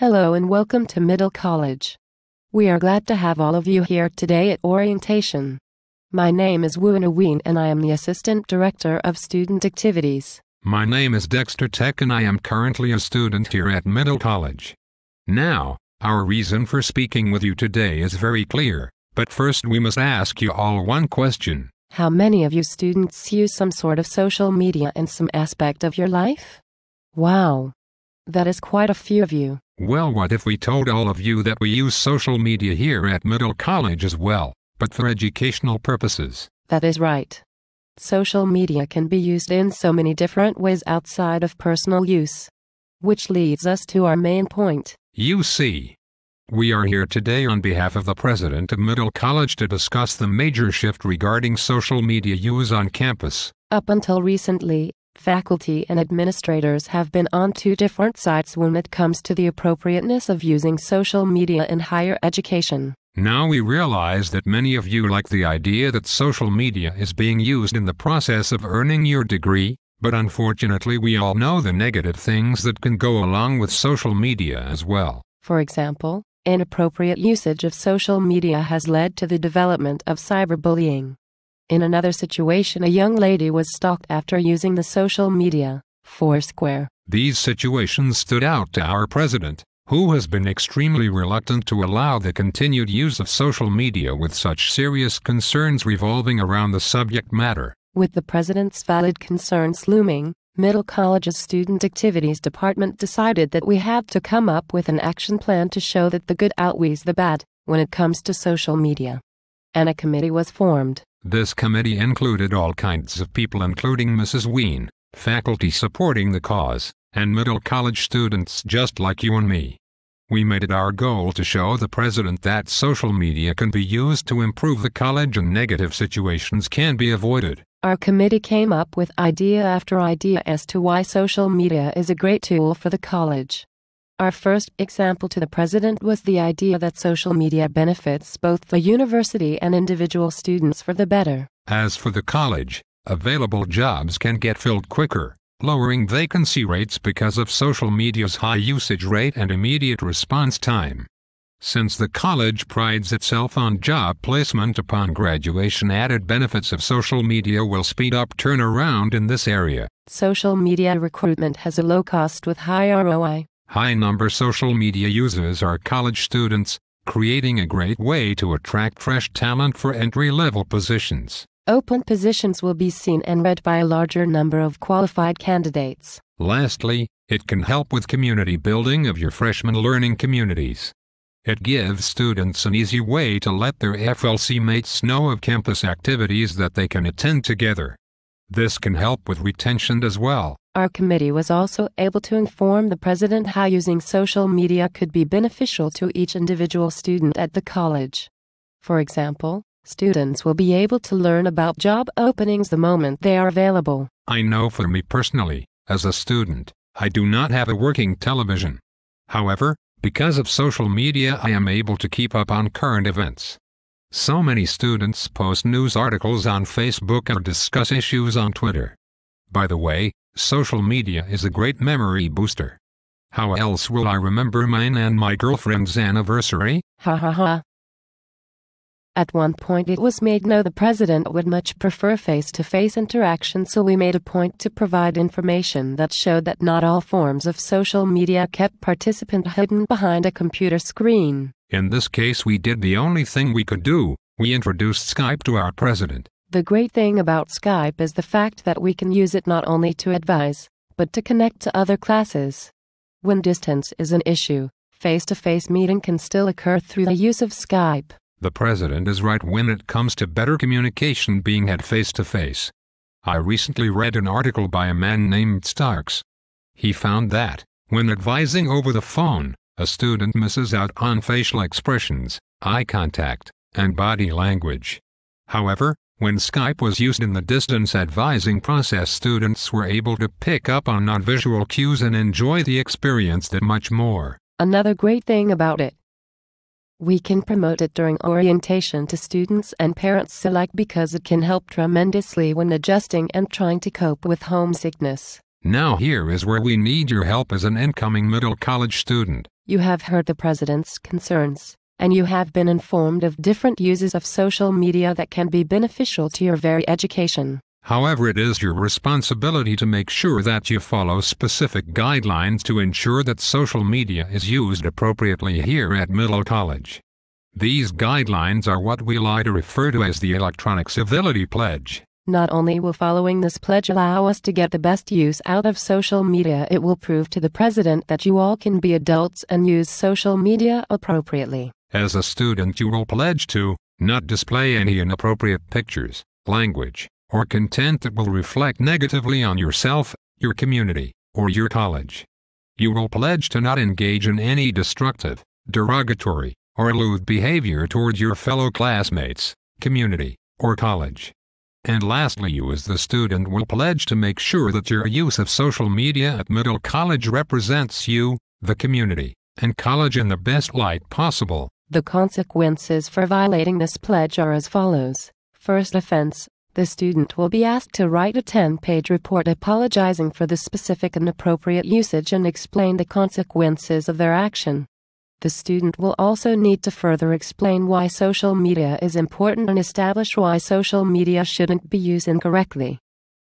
Hello and welcome to Middle College. We are glad to have all of you here today at orientation. My name is Woon Aween and I am the Assistant Director of Student Activities. My name is Dexter Tech and I am currently a student here at Middle College. Now, our reason for speaking with you today is very clear, but first we must ask you all one question. How many of you students use some sort of social media in some aspect of your life? Wow! That is quite a few of you. Well, what if we told all of you that we use social media here at Middle College as well, but for educational purposes? That is right. Social media can be used in so many different ways outside of personal use. Which leads us to our main point. You see, we are here today on behalf of the president of Middle College to discuss the major shift regarding social media use on campus. Up until recently, faculty and administrators have been on two different sides when it comes to the appropriateness of using social media in higher education. Now we realize that many of you like the idea that social media is being used in the process of earning your degree, but unfortunately we all know the negative things that can go along with social media as well. For example, inappropriate usage of social media has led to the development of cyberbullying. In another situation, a young lady was stalked after using the social media, Foursquare. These situations stood out to our president, who has been extremely reluctant to allow the continued use of social media with such serious concerns revolving around the subject matter. With the president's valid concerns looming, Middle College's Student Activities Department decided that we had to come up with an action plan to show that the good outweighs the bad when it comes to social media. And a committee was formed. This committee included all kinds of people including Mrs. Ween, faculty supporting the cause, and Middle College students just like you and me. We made it our goal to show the president that social media can be used to improve the college and negative situations can be avoided. Our committee came up with idea after idea as to why social media is a great tool for the college. Our first example to the president was the idea that social media benefits both the university and individual students for the better. As for the college, available jobs can get filled quicker, lowering vacancy rates because of social media's high usage rate and immediate response time. Since the college prides itself on job placement upon graduation, added benefits of social media will speed up turnaround in this area. Social media recruitment has a low cost with high ROI. High-number social media users are college students, creating a great way to attract fresh talent for entry-level positions. Open positions will be seen and read by a larger number of qualified candidates. Lastly, it can help with community building of your freshman learning communities. It gives students an easy way to let their FLC mates know of campus activities that they can attend together. This can help with retention as well. Our committee was also able to inform the president how using social media could be beneficial to each individual student at the college. For example, students will be able to learn about job openings the moment they are available. I know for me personally, as a student, I do not have a working television. However, because of social media I am able to keep up on current events. So many students post news articles on Facebook or discuss issues on Twitter. By the way, social media is a great memory booster. How else will I remember mine and my girlfriend's anniversary? Ha ha ha. At one point it was made known the president would much prefer face-to-face interaction, so we made a point to provide information that showed that not all forms of social media kept participant hidden behind a computer screen. In this case we did the only thing we could do, we introduced Skype to our president. The great thing about Skype is the fact that we can use it not only to advise, but to connect to other classes. When distance is an issue, face-to-face meeting can still occur through the use of Skype. The president is right when it comes to better communication being had face-to-face. I recently read an article by a man named Starks. He found that, when advising over the phone, a student misses out on facial expressions, eye contact, and body language. However, when Skype was used in the distance advising process, students were able to pick up on non-visual cues and enjoy the experience that much more. Another great thing about it, we can promote it during orientation to students and parents alike because it can help tremendously when adjusting and trying to cope with homesickness. Now here is where we need your help as an incoming Middle College student. You have heard the President's concerns, and you have been informed of different uses of social media that can be beneficial to your very education. However, it is your responsibility to make sure that you follow specific guidelines to ensure that social media is used appropriately here at Middle College. These guidelines are what we like to refer to as the Electronic Civility Pledge. Not only will following this pledge allow us to get the best use out of social media, it will prove to the President that you all can be adults and use social media appropriately. As a student, you will pledge to not display any inappropriate pictures, language, or content that will reflect negatively on yourself, your community, or your college. You will pledge to not engage in any destructive, derogatory, or lewd behavior towards your fellow classmates, community, or college. And lastly, you as the student will pledge to make sure that your use of social media at Middle College represents you, the community, and college in the best light possible. The consequences for violating this pledge are as follows. First offense, the student will be asked to write a 10-page report apologizing for the specific and appropriate usage and explain the consequences of their action. The student will also need to further explain why social media is important and establish why social media shouldn't be used incorrectly.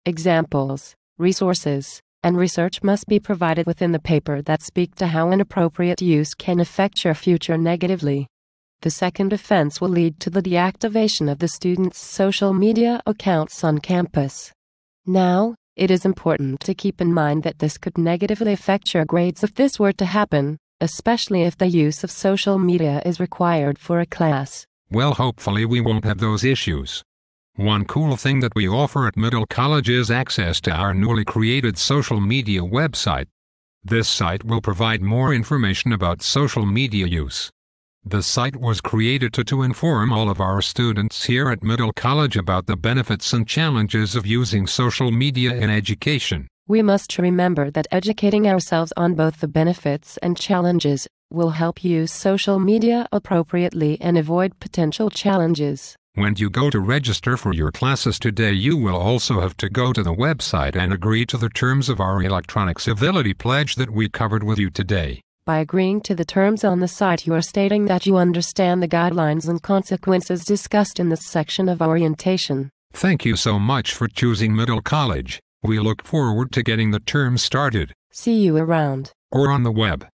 Examples, resources, and research must be provided within the paper that speak to how inappropriate use can affect your future negatively. The second offense will lead to the deactivation of the student's social media accounts on campus. Now, it is important to keep in mind that this could negatively affect your grades if this were to happen, especially if the use of social media is required for a class. Well, hopefully we won't have those issues. One cool thing that we offer at Middle College is access to our newly created social media website. This site will provide more information about social media use. The site was created to inform all of our students here at Middle College about the benefits and challenges of using social media in education. We must remember that educating ourselves on both the benefits and challenges will help use social media appropriately and avoid potential challenges. When you go to register for your classes today, you will also have to go to the website and agree to the terms of our Electronic Civility Pledge that we covered with you today. By agreeing to the terms on the site, you are stating that you understand the guidelines and consequences discussed in this section of orientation. Thank you so much for choosing Middle College. We look forward to getting the term started. See you around. Or on the web.